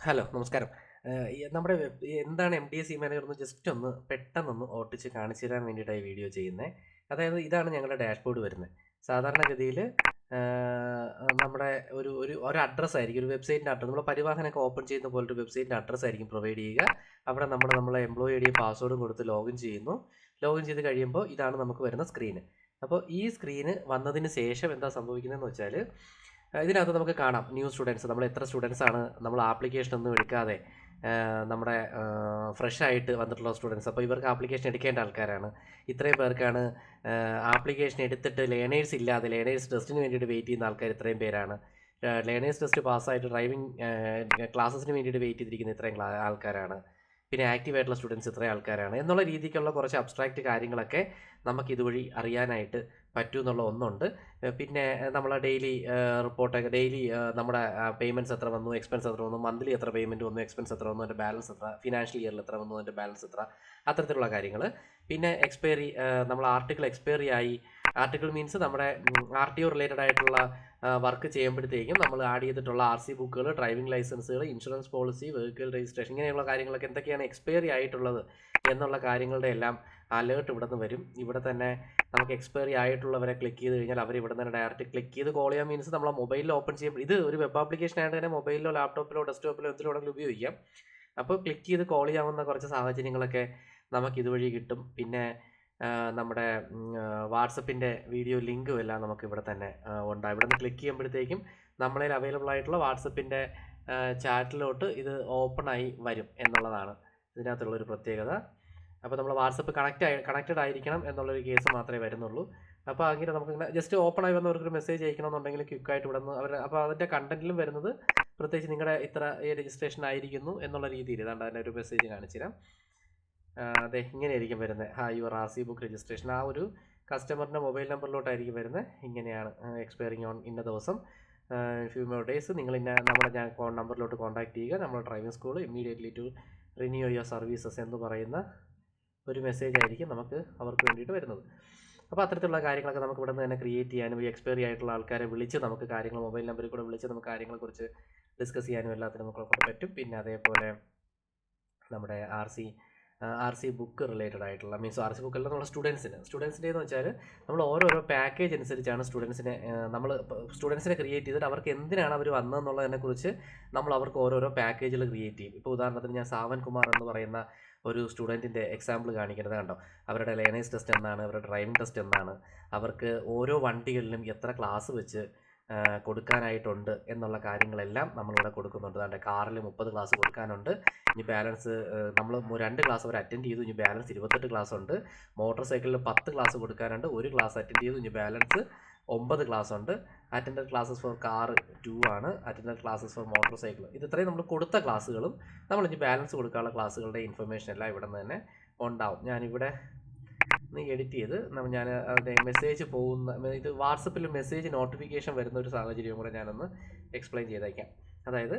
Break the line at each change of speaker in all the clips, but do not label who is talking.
Hello, നമസ്കാരം. നമ്മുടെ എന്താണ് MDS ഇ-മാനേജർ എന്ന് ജസ്റ്റ് ഒന്ന് പെട്ടെന്നൊന്ന് ഓട്ടിച്ച് കാണിച്ചു തരാൻ വേണ്ടിയിട്ടാണ് ഈ വീഡിയോ ചെയ്യുന്നത്. അതായത് ഇതാണ് ഞങ്ങളുടെ ഡാഷ്ബോർഡ് വരുന്നത്. സാധാരണഗതിയിൽ നമ്മുടെ ഒരു ഒരു ഒരു അഡ്രസ്സ് ആയിരിക്കും, ഒരു വെബ്സൈറ്റിൻ്റെ അഡ്രസ്സ്. നമ്മൾ പരിവാഹനൊക്കെ ഓപ്പൺ ചെയ്യുന്ന പോലൊരു വെബ്സൈറ്റിൻ്റെ അഡ്രസ്സ് ആയിരിക്കും പ്രൊവൈഡ് ചെയ്യുക. അവിടെ നമ്മളെ എംപ്ലോയി ഐഡിയും പാസ്വേഡും കൊടുത്ത് ലോഗിൻ ചെയ്യുന്നു. ലോഗിൻ ചെയ്ത് കഴിയുമ്പോൾ ഇതാണ് നമുക്ക് വരുന്ന സ്ക്രീന്. അപ്പോൾ ഈ സ്ക്രീന് വന്നതിന് ശേഷം എന്താ സംഭവിക്കുന്നതെന്ന് വെച്ചാൽ, ഇതിനകത്ത് നമുക്ക് കാണാം ന്യൂ സ്റ്റുഡൻസ്, നമ്മൾ എത്ര സ്റ്റുഡൻസ് ആണ് നമ്മൾ ആപ്ലിക്കേഷൻ ഒന്നും എടുക്കാതെ നമ്മുടെ ഫ്രഷ് ആയിട്ട് വന്നിട്ടുള്ള സ്റ്റുഡൻസ്. അപ്പോൾ ഇവർക്ക് ആപ്ലിക്കേഷൻ എടുക്കേണ്ട ആൾക്കാരാണ്. ഇത്രയും പേർക്കാണ് ആപ്ലിക്കേഷൻ എടുത്തിട്ട് ലേണേഴ്സ് ഇല്ലാതെ ലേണേഴ്സ് ടെസ്റ്റിന് വേണ്ടിയിട്ട് വെയിറ്റ് ചെയ്യുന്ന ആൾക്കാർ ഇത്രയും പേരാണ്. ലേണേഴ്സ് ടെസ്റ്റ് പാസ്സായിട്ട് ഡ്രൈവിംഗ് ക്ലാസ്സസിന് വേണ്ടിയിട്ട് വെയിറ്റ് ചെയ്തിരിക്കുന്ന ഇത്രയും ആൾക്കാരാണ്. പിന്നെ ആക്റ്റീവ് ആയിട്ടുള്ള സ്റ്റുഡൻസ് ഇത്രയും ആൾക്കാരാണ് എന്നുള്ള രീതിക്കുള്ള കുറച്ച് അബ്സ്ട്രാക്റ്റ് കാര്യങ്ങളൊക്കെ നമുക്ക് ഇതുവഴി അറിയാനായിട്ട് പറ്റും എന്നുള്ള ഒന്നുണ്ട്. പിന്നെ നമ്മളെ ഡെയിലി റിപ്പോർട്ടൊക്കെ ഡെയിലി നമ്മുടെ പേയ്മെൻറ്റ്സ് എത്ര വന്നു, എക്സ്പെൻസ് എത്ര വന്നു, മന്ത്ലി എത്ര പേയ്മെൻറ്റ് വന്നു, എക്സ്പെൻസ് എത്ര വന്നു, അതിൻ്റെ ബാലൻസ് എത്ര, ഫിനാൻഷ്യൽ ഇയറിൽ എത്ര വന്നു, അതിൻ്റെ ബാലൻസ് എത്ര, അത്തരത്തിലുള്ള കാര്യങ്ങൾ. പിന്നെ എക്സ്പയറി, നമ്മൾ ആർട്ടിക്കിൾ എക്സ്പയറി ആയി, ആർട്ടിക്കിൾ മീൻസ് നമ്മുടെ RTO റിലേറ്റഡ് ആയിട്ടുള്ള വർക്ക് ചെയ്യുമ്പോഴത്തേക്കും നമ്മൾ ആഡ് ചെയ്തിട്ടുള്ള RC ബുക്കുകൾ, ഡ്രൈവിംഗ് ലൈസൻസുകൾ, ഇൻഷുറൻസ് പോളിസി, വെഹിക്കിൾ രജിസ്ട്രേഷൻ, ഇങ്ങനെയുള്ള കാര്യങ്ങളൊക്കെ എന്തൊക്കെയാണ് എക്സ്പയറി ആയിട്ടുള്ളത് എന്നുള്ള കാര്യങ്ങളുടെ എല്ലാം അലേർട്ട് ഇവിടെ നിന്ന് വരും. ഇവിടെ തന്നെ നമുക്ക് എക്സ്പയറി ആയിട്ടുള്ളവരെ ക്ലിക്ക് ചെയ്ത് കഴിഞ്ഞാൽ അവർ ഇവിടെ തന്നെ ഡയറക്റ്റ് ക്ലിക്ക് ചെയ്ത് കോൾ ചെയ്യാൻ മീൻസ് നമ്മളെ മൊബൈലിൽ ഓപ്പൺ ചെയ്യുമ്പോൾ, ഇത് ഒരു വെബ് ആപ്ലിക്കേഷൻ ആയിട്ട് തന്നെ മൊബൈലിലോ ലാപ്ടോപ്പിലോ ഡെസ്ക്ടോപ്പിലോ എന്തിലൂടെങ്കിലും ഉപയോഗിക്കാം. അപ്പോൾ ക്ലിക്ക് ചെയ്ത് കോൾ ചെയ്യാവുന്ന കുറച്ച് സാഹചര്യങ്ങളൊക്കെ നമുക്ക് ഇതുവഴി കിട്ടും. പിന്നെ നമ്മുടെ വാട്സപ്പിൻ്റെ വീഡിയോ ലിങ്കും എല്ലാം നമുക്ക് ഇവിടെ തന്നെ ഉണ്ട്. ഇവിടെ നിന്ന് ക്ലിക്ക് ചെയ്യുമ്പോഴത്തേക്കും നമ്മളതിൽ അവൈലബിൾ ആയിട്ടുള്ള വാട്സപ്പിൻ്റെ ചാറ്റിലോട്ട് ഇത് ഓപ്പണായി വരും എന്നുള്ളതാണ് ഇതിനകത്തുള്ളൊരു പ്രത്യേകത. അപ്പോൾ നമ്മൾ വാട്സപ്പ് കണക്റ്റഡ് ആയിരിക്കണം എന്നുള്ളൊരു കേസ് മാത്രമേ വരുന്നുള്ളൂ. അപ്പോൾ അങ്ങനെ നമുക്ക് ജസ്റ്റ് ഓപ്പൺ ആയി വന്നവർക്കൊരു മെസ്സേജ് അയക്കണമെന്നുണ്ടെങ്കിൽ ക്വിക്കായിട്ട് ഇവിടെ നിന്ന് അവർ, അപ്പോൾ അതിൻ്റെ കണ്ടന്റിലും വരുന്നത് പ്രത്യേകിച്ച് നിങ്ങളുടെ ഇത്ര രജിസ്ട്രേഷൻ ആയിരിക്കുന്നു എന്നുള്ള രീതിയിൽ ഇതാണ്ട് അതിൻ്റെ ഒരു മെസ്സേജ് കാണിച്ചു തരാം. അതെ, ഇങ്ങനെയായിരിക്കും വരുന്നത്. യുവർ RC ബുക്ക് രജിസ്ട്രേഷൻ ആ ഒരു കസ്റ്റമറിൻ്റെ മൊബൈൽ നമ്പറിലോട്ടായിരിക്കും വരുന്നത്. ഇങ്ങനെയാണ് എക്സ്പയറിങ് ഓൺ ഇന്ന ദിവസം, ഫ്യൂ മോർ ഡേയ്സ്, നിങ്ങൾ ഞാൻ നമ്പറിലോട്ട് കോൺടാക്ട് ചെയ്യുക, നമ്മൾ driving school immediately to renew your services എന്ന് പറയുന്ന ഒരു മെസ്സേജ് ആയിരിക്കും നമുക്ക് അവർക്ക് വേണ്ടിയിട്ട് വരുന്നത്. അപ്പോൾ അത്തരത്തിലുള്ള കാര്യങ്ങളൊക്കെ നമുക്ക് ഇവിടെ നിന്ന് തന്നെ ക്രിയേറ്റ് ചെയ്യാനും ഈ എക്സ്പയറി ആയിട്ടുള്ള ആൾക്കാരെ വിളിച്ച് നമുക്ക് കാര്യങ്ങൾ മൊബൈൽ നമ്പറിൽ കൂടെ വിളിച്ച് നമുക്ക് കാര്യങ്ങളെക്കുറിച്ച് ഡിസ്കസ് ചെയ്യാനും എല്ലാത്തിനും നമുക്ക് പറ്റും. പിന്നെ അതേപോലെ നമ്മുടെ RC ബുക്ക് റിലേറ്റഡ് ആയിട്ടുള്ള മീൻസ് RC ബുക്കല്ല, നമ്മുടെ സ്റ്റുഡൻസിൻ്റെ എന്ന് വെച്ചാൽ നമ്മൾ ഓരോരോ പാക്കേജ് അനുസരിച്ചാണ് സ്റ്റുഡൻസിനെ ക്രിയേറ്റ് ചെയ്തിട്ട് അവർക്ക് എന്തിനാണ് അവർ വന്നതെന്നുള്ളതിനെക്കുറിച്ച് നമ്മൾ അവർക്ക് ഓരോരോ പാക്കേജുകൾ ക്രിയേറ്റ് ചെയ്യും. ഇപ്പോൾ ഉദാഹരണത്തിന് ഞാൻ സാവൻ കുമാർ എന്ന് പറയുന്ന ഒരു സ്റ്റുഡൻറ്റിൻ്റെ എക്സാമ്പിൾ കാണിക്കുന്നത് കണ്ടോ. അവരുടെ ലേണേഴ്സ് ടെസ്റ്റ് എന്നാണ്, അവരുടെ ഡ്രൈവിംഗ് ടെസ്റ്റ് എന്നാണ്, അവർക്ക് ഓരോ വണ്ടികളിലും എത്ര ക്ലാസ് വെച്ച് കൊടുക്കാനായിട്ടുണ്ട് എന്നുള്ള കാര്യങ്ങളെല്ലാം നമ്മളിവിടെ കൊടുക്കുന്നുണ്ട്. അതുകൊണ്ട് കാറിൽ 30 ക്ലാസ് കൊടുക്കാനുണ്ട്, ഇനി ബാലൻസ് നമ്മൾ 2 ക്ലാസ് അവർ അറ്റൻഡ് ചെയ്തു, ഇനി ബാലൻസ് 28 ക്ലാസ് ഉണ്ട്. മോട്ടോർ സൈക്കിളിൽ 10 ക്ലാസ് കൊടുക്കാനുണ്ട്, 1 ക്ലാസ് അറ്റൻഡ് ചെയ്തു, ഇനി ബാലൻസ് 9 ക്ലാസ് ഉണ്ട്. അറ്റൻഡഡ് ക്ലാസ്സസ് ഫോർ കാർ 2 ആണ്, attended classes four motor cycle. ഇത് ഇത്രയും നമ്മൾ കൊടുത്ത ക്ലാസ്സുകളും നമ്മൾ ഇനി ബാലൻസ് കൊടുക്കാനുള്ള ക്ലാസ്സുകളുടെ ഇൻഫർമേഷൻ എല്ലാം ഇവിടെ നിന്ന് തന്നെ ഉണ്ടാവും. ഞാനിവിടെ എഡിറ്റ് ചെയ്ത് ഞാൻ അതിൻ്റെ മെസ്സേജ് പോകുന്ന ഇത് വാട്സപ്പിൽ മെസ്സേജ് നോട്ടിഫിക്കേഷൻ വരുന്ന ഒരു സാഹചര്യം കൂടെ ഞാനൊന്ന് എക്സ്പ്ലെയിൻ ചെയ്തേക്കാം. അതായത്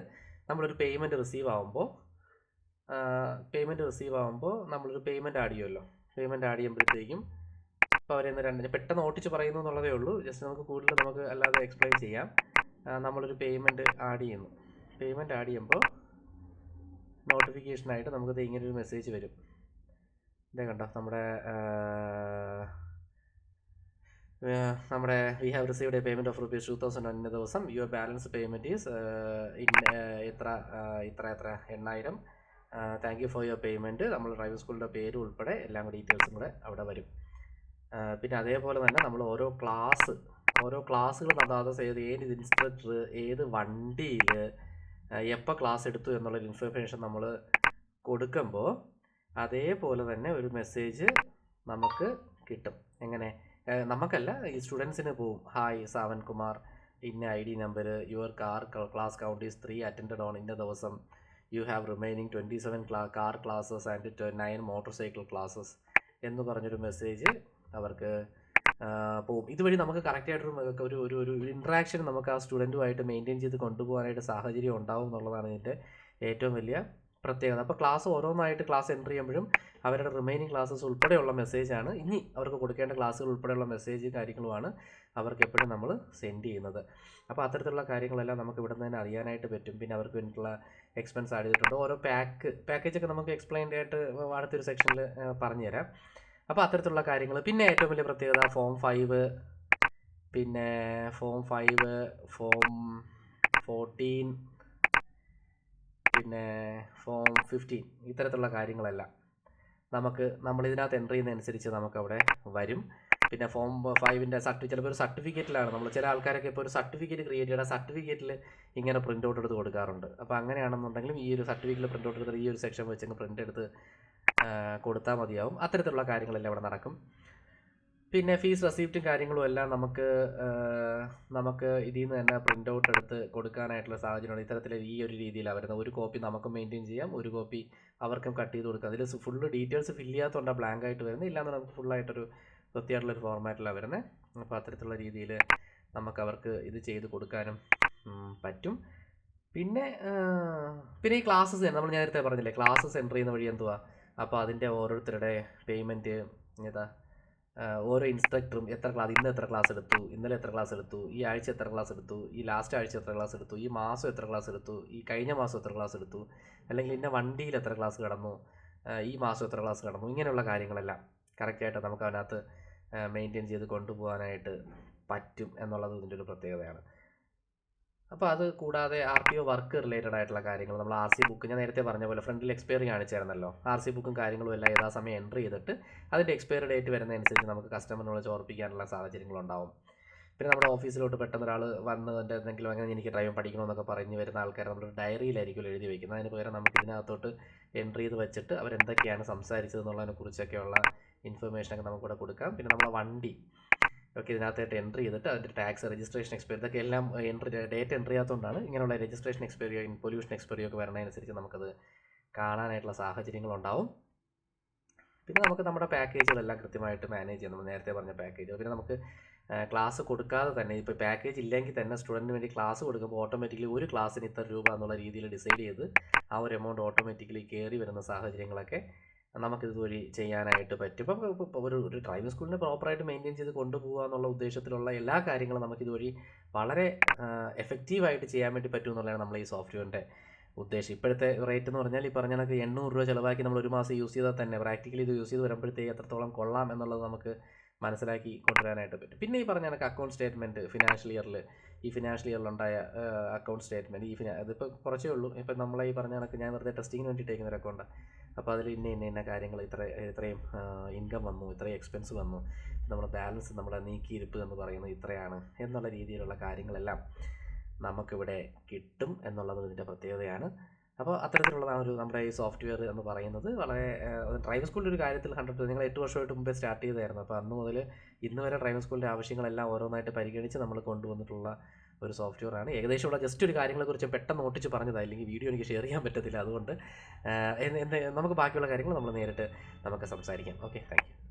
നമ്മളൊരു പേയ്മെൻറ്റ് റിസീവ് ആകുമ്പോൾ നമ്മളൊരു പേയ്മെൻറ്റ് ആഡ് ചെയ്യുമല്ലോ. പേയ്മെൻറ്റ് ആഡ് ചെയ്യുമ്പോഴത്തേക്കും ഇപ്പോൾ അവരെന്ന് പെട്ടെന്ന് ഓട്ടിച്ച് പറയുന്നു എന്നുള്ളതേ ഉള്ളൂ. ജസ്റ്റ് നമുക്ക് അല്ലാതെ എക്സ്പ്ലെയിൻ ചെയ്യാം. നമ്മളൊരു പേയ്മെൻറ്റ് ആഡ് ചെയ്യുമ്പോൾ നോട്ടിഫിക്കേഷനായിട്ട് നമുക്കത് ഇങ്ങനൊരു മെസ്സേജ് വരും. ഇതേ കണ്ടോ, നമ്മുടെ we have received A payment of ₹2,000 ഇന്ന ദിവസം, യുവർ ബാലൻസ് പേയ്മെൻറ്റ് ഈസ് എത്ര 8,000. Thank you for your payment. നമ്മൾ ഡ്രൈവിംഗ് സ്കൂളിൻ്റെ പേര് ഉൾപ്പെടെ എല്ലാം ഡീറ്റെയിൽസും കൂടെ അവിടെ വരും. പിന്നെ അതേപോലെ തന്നെ നമ്മൾ ഓരോ ക്ലാസ്സുകൾ അതാത് ഏത് ഇൻസ്ട്രക്ടർ ഏത് വണ്ടിയിൽ എപ്പോൾ ക്ലാസ് എടുത്തു എന്നുള്ളൊരു ഇൻഫർമേഷൻ നമ്മൾ കൊടുക്കുമ്പോൾ അതേപോലെ തന്നെ ഒരു മെസ്സേജ് നമുക്ക് കിട്ടും. എങ്ങനെ, നമുക്കല്ല, ഈ സ്റ്റുഡൻസിന് പോവും. ഹായ് സാവൻ കുമാർ, ഇന്ന ID number, your class count is 3 attended on ഇന്ന ദിവസം, you have remaining 27 car classes and 9 motor cycle classes എന്ന് പറഞ്ഞൊരു മെസ്സേജ് അവർക്ക് പോവും. ഇതുവഴി നമുക്ക് കറക്റ്റായിട്ടൊരു ഒരു ഇൻട്രാക്ഷൻ നമുക്ക് ആ സ്റ്റുഡൻറ്റുമായിട്ട് മെയിൻറ്റെയിൻ ചെയ്ത് കൊണ്ടുപോകാനായിട്ട് സാഹചര്യം ഉണ്ടാവും എന്നുള്ളതാണ് ഇതിൻ്റെ ഏറ്റവും വലിയ പ്രത്യേകത. അപ്പോൾ ക്ലാസ് ഓരോന്നായിട്ട് ക്ലാസ് എൻ്റർ ചെയ്യുമ്പോഴും അവരുടെ റിമൈനിങ് ക്ലാസ്സസ് ഉൾപ്പെടെയുള്ള മെസ്സേജാണ് ഇനി അവർക്ക് കൊടുക്കേണ്ട ക്ലാസ്സുകൾ ഉൾപ്പെടെയുള്ള മെസ്സേജ് കാര്യങ്ങളുമാണ് അവർക്ക് എപ്പോഴും നമ്മൾ സെൻഡ് ചെയ്യുന്നത്. അപ്പോൾ അത്തരത്തിലുള്ള കാര്യങ്ങളെല്ലാം നമുക്ക് ഇവിടെ നിന്ന് തന്നെ അറിയാനായിട്ട് പറ്റും. പിന്നെ അവർക്ക് വേണ്ടിയിട്ടുള്ള എക്സ്പെൻസ് ആഡ് ചെയ്തിട്ടുണ്ട്. ഓരോ പാക്കേജൊക്കെ നമുക്ക് എക്സ്പ്ലെയിൻഡ് ആയിട്ട് അടുത്തൊരു സെക്ഷനിൽ പറഞ്ഞുതരാം. അപ്പോൾ അത്തരത്തിലുള്ള കാര്യങ്ങൾ. പിന്നെ ഏറ്റവും വലിയ പ്രത്യേകത ഫോം 5, പിന്നെ ഫോം 5, ഫോം 14, പിന്നെ ഫോം 15 ഇത്തരത്തിലുള്ള കാര്യങ്ങളെല്ലാം നമ്മളിതിനകത്ത് എൻ്റർ ചെയ്യുന്നതനുസരിച്ച് നമുക്കവിടെ വരും. പിന്നെ ഫോം 5ൻ്റെ ചിലപ്പോൾ ഒരു സർട്ടിഫിക്കറ്റിലാണ് നമ്മൾ ചില ആൾക്കാരൊക്കെ ഇപ്പോൾ ഒരു സർട്ടിഫിക്കറ്റ് ക്രിയേറ്റ് ചെയ്താൽ സർട്ടിഫിക്കറ്റിൽ ഇങ്ങനെ പ്രിൻ്റ് ഔട്ട് എടുത്ത് കൊടുക്കാറുണ്ട്. അപ്പോൾ അങ്ങനെയാണെന്നുണ്ടെങ്കിലും ഈ ഒരു സർട്ടിഫിക്കറ്റിൽ പ്രിൻ്റ് ഔട്ട് എടുത്ത് ഈ ഒരു സെക്ഷൻ വെച്ചങ്ങ് പ്രിൻ്റ് എടുത്ത് കൊടുത്താൽ മതിയാവും. അത്തരത്തിലുള്ള കാര്യങ്ങളെല്ലാം ഇവിടെ നടക്കും. പിന്നെ ഫീസ് റെസിപ്റ്റും കാര്യങ്ങളും എല്ലാം നമുക്ക് ഇതിൽ നിന്ന് തന്നെ പ്രിൻ്റ് ഔട്ട് എടുത്ത് കൊടുക്കാനായിട്ടുള്ള സാഹചര്യമാണ്. ഇത്തരത്തിൽ ഈ ഒരു രീതിയിലാണ് വരുന്നത്. ഒരു കോപ്പി നമുക്ക് മെയിൻറ്റെയിൻ ചെയ്യാം, ഒരു കോപ്പി അവർക്കും കട്ട് ചെയ്ത് കൊടുക്കാം. അതിൽ ഫുള്ള് ഡീറ്റെയിൽസ് ഫില്ല് ചെയ്യാത്തതുകൊണ്ടാണ് ബ്ലാങ്ക് ആയിട്ട് വരുന്നത്. ഇല്ലാന്ന് നമുക്ക് ഫുള്ളായിട്ടൊരു വൃത്തിയായിട്ടുള്ളൊരു ഫോർമാറ്റിലാണ് വരുന്നത്. അപ്പോൾ അത്തരത്തിലുള്ള രീതിയിൽ നമുക്ക് അവർക്ക് ഇത് ചെയ്ത് കൊടുക്കാനും പറ്റും. പിന്നെ ഈ ക്ലാസ്സസ് തന്നെ നമ്മൾ നേരത്തെ പറഞ്ഞില്ലേ, ക്ലാസ്സസ് എൻ്റർ ചെയ്യുന്ന വഴി എന്തുവാ, അപ്പോൾ അതിൻ്റെ ഓരോരുത്തരുടെ പേയ്മെൻറ്റ് ഓരോ ഇൻസ്ട്രക്ടറും ഇന്ന് എത്ര ക്ലാസ് എടുത്തു, ഇന്നലെ എത്ര ക്ലാസ് എടുത്തു, ഈ ആഴ്ച എത്ര ക്ലാസ് എടുത്തു, ഈ ലാസ്റ്റ് ആഴ്ച എത്ര ക്ലാസ് എടുത്തു, ഈ മാസം എത്ര ക്ലാസ് എടുത്തു, ഈ കഴിഞ്ഞ മാസം എത്ര ക്ലാസ് എടുത്തു, അല്ലെങ്കിൽ ഇന്ന വണ്ടിയിൽ എത്ര ക്ലാസ് കടന്നു, ഈ മാസം എത്ര ക്ലാസ് കടന്നു, ഇങ്ങനെയുള്ള കാര്യങ്ങളെല്ലാം കറക്റ്റായിട്ട് നമുക്ക് അതിനകത്ത് മെയിൻറ്റെയിൻ ചെയ്ത് കൊണ്ടുപോകാനായിട്ട് പറ്റും എന്നുള്ളത് ഇതിൻ്റെ ഒരു പ്രത്യേകതയാണ്. അപ്പോൾ അത് കൂടാതെ RTO വർക്ക് റിലേറ്റഡ് ആയിട്ടുള്ള കാര്യങ്ങൾ നമ്മൾ RC ബുക്ക് ഞാൻ നേരത്തെ പറഞ്ഞ പോലെ ഫ്രണ്ടിൽ എക്സ്പയറി കാണിച്ചായിരുന്നല്ലോ. RC ബുക്കും കാര്യങ്ങളും എല്ലാം യഥാസമയം എൻ്റർ ചെയ്തിട്ട് അതിൻ്റെ എക്സ്പയറി ഡേറ്റ് വരുന്നതനുസരിച്ച് നമുക്ക് കസ്റ്റമറിനോട് ഓർപ്പിക്കാനുള്ള സാഹചര്യങ്ങളുണ്ടാവും. പിന്നെ നമ്മുടെ ഓഫീസിലോട്ട് പെട്ടെന്ന് ഒരാൾ വന്ന് എന്തെങ്കിലും അങ്ങനെ എനിക്ക് ഡ്രൈവിംഗ് പഠിക്കണമെന്നൊക്കെ പറഞ്ഞ് വരുന്ന ആൾക്കാർ നമ്മുടെ ഡയറിയിലായിരിക്കും എഴുതി വയ്ക്കുന്നത്. അതിന് പകരം നമുക്ക് ഇതിനകത്തോട്ട് എൻ്റർ ചെയ്ത് വെച്ചിട്ട് അവരെന്തൊക്കെയാണ് സംസാരിച്ചതെന്നുള്ളതിനെ കുറിച്ചൊക്കെയുള്ള ഇൻഫർമേഷനൊക്കെ നമുക്കിവിടെ കൊടുക്കാം. പിന്നെ നമ്മളെ വണ്ടി ഒക്കെ ഇതിനകത്തായിട്ട് എൻ്റർ ചെയ്തിട്ട് അതിൻ്റെ ടാക്സ്, രജിസ്ട്രേഷൻ എക്സ്പയറി ഇതൊക്കെ എല്ലാം ഡേറ്റ് എൻ്റർ ചെയ്യാത്തതുകൊണ്ടാണ് ഇങ്ങനെയുള്ള രജിസ്ട്രേഷൻ എക്സ്പയറിയോ പൊല്യൂഷൻ എക്സ്പയറിയോ ഒക്കെ വരുന്നതനുസരിച്ച് നമുക്കത് കാണാനായിട്ടുള്ള സാഹചര്യങ്ങളുണ്ടാവും. പിന്നെ നമുക്ക് നമ്മുടെ പാക്കേജുകളെല്ലാം കൃത്യമായിട്ട് മാനേജ് ചെയ്യാം. നമ്മൾ നേരത്തെ പറഞ്ഞ പാക്കേജ്. പിന്നെ നമുക്ക് ക്ലാസ് കൊടുക്കാതെ തന്നെ ഇപ്പോൾ പാക്കേജ് ഇല്ലെങ്കിൽ തന്നെ സ്റ്റുഡൻറ്റിന് വേണ്ടി ക്ലാസ് കൊടുക്കുമ്പോൾ ഓട്ടോമാറ്റിക്കലി ഒരു ക്ലാസ്സിന് ഇത്ര രൂപ എന്നുള്ള രീതിയിൽ ഡിസൈഡ് ചെയ്ത് ആ ഒരു എമൗണ്ട് ഓട്ടോമാറ്റിക്കലി കയറി വരുന്ന സാഹചര്യങ്ങളൊക്കെ നമുക്കിതുവഴി ചെയ്യാനായിട്ട് പറ്റും. ഇപ്പോൾ ഒരു ഡ്രൈവിംഗ് സ്കൂളിനെ പ്രോപ്പറായിട്ട് മെയിൻറ്റെയിൻ ചെയ്ത് കൊണ്ടുപോകുക എന്നുള്ള ഉദ്ദേശത്തിലുള്ള എല്ലാ കാര്യങ്ങളും നമുക്കിതുവഴി വളരെ എഫക്റ്റീവായിട്ട് ചെയ്യാൻ വേണ്ടി പറ്റും എന്നുള്ളതാണ് നമ്മൾ ഈ സോഫ്റ്റ്വെയറിൻ്റെ ഉദ്ദേശം. ഇപ്പോഴത്തെ റേറ്റ് എന്ന് പറഞ്ഞാൽ ഈ പറഞ്ഞ കണക്ക് 800 രൂപ ചിലവാക്കി നമ്മൾ ഒരു മാസം യൂസ് ചെയ്താൽ തന്നെ പ്രാക്ടിക്കലി ഇത് യൂസ് ചെയ്ത് വരുമ്പോഴത്തേക്ക് എത്രത്തോളം കൊള്ളാം എന്നുള്ളത് നമുക്ക് മനസ്സിലാക്കി കൊണ്ടുവരാനായിട്ട് പറ്റും. പിന്നെ ഈ പറഞ്ഞ കണക്ക് അക്കൗണ്ട് സ്റ്റേറ്റ്മെൻറ്റ് ഫിനാൻഷ്യൽ ഇയറിലുണ്ടായ അക്കൗണ്ട് സ്റ്റേറ്റ്മെൻറ്റ് അതിപ്പോൾ കുറച്ചേ ഉള്ളൂ. ഇപ്പം നമ്മളെ ഈ പറഞ്ഞ കണക്ക് ഞാൻ വെറുതെ ടെസ്റ്റിങ്ങിന് വേണ്ടി ടേക്കുന്ന ഒരു അക്കൗണ്ടാണ്. അപ്പോൾ അതിൽ ഇന്ന കാര്യങ്ങൾ ഇത്രയും ഇൻകം വന്നു, ഇത്രയും എക്സ്പെൻസ് വന്നു, നമ്മുടെ ബാലൻസ് നമ്മുടെ നീക്കിയിരിപ്പ് എന്ന് പറയുന്നത് ഇത്രയാണ് എന്നുള്ള രീതിയിലുള്ള കാര്യങ്ങളെല്ലാം നമുക്കിവിടെ കിട്ടും എന്നുള്ളത് ഇതിൻ്റെ പ്രത്യേകതയാണ്. അപ്പോൾ അത്തരത്തിലുള്ളതാണ് നമ്മുടെ ഈ സോഫ്റ്റ്വെയർ എന്ന് പറയുന്നത്. വളരെ ഡ്രൈവിംഗ് സ്കൂളിൻ്റെ ഒരു കാര്യത്തിൽ 100% നിങ്ങൾ 8 വർഷമായിട്ട് മുമ്പേ സ്റ്റാർട്ട് ചെയ്തായിരുന്നു. അപ്പോൾ അന്ന് മുതൽ ഇന്ന് വരെ ഡ്രൈവിംഗ് സ്കൂളിൻ്റെ ആവശ്യങ്ങളെല്ലാം ഓരോന്നായിട്ട് പരിഗണിച്ച് നമ്മൾ കൊണ്ടുവന്നിട്ടുള്ള ഒരു സോഫ്റ്റ്വെയറാണ്. ഏകദേശമുള്ള ജസ്റ്റ് ഒരു കാര്യങ്ങളെക്കുറിച്ച് പെട്ടെന്ന് ഓട്ടിച്ച് പറഞ്ഞതാണ്, അല്ലെങ്കിൽ വീഡിയോ എനിക്ക് ഷെയർ ചെയ്യാൻ പറ്റത്തില്ല. അതുകൊണ്ട് നമുക്ക് ബാക്കിയുള്ള കാര്യങ്ങൾ നമ്മൾ നേരിട്ട് നമുക്ക് സംസാരിക്കാം. Okay, thank you.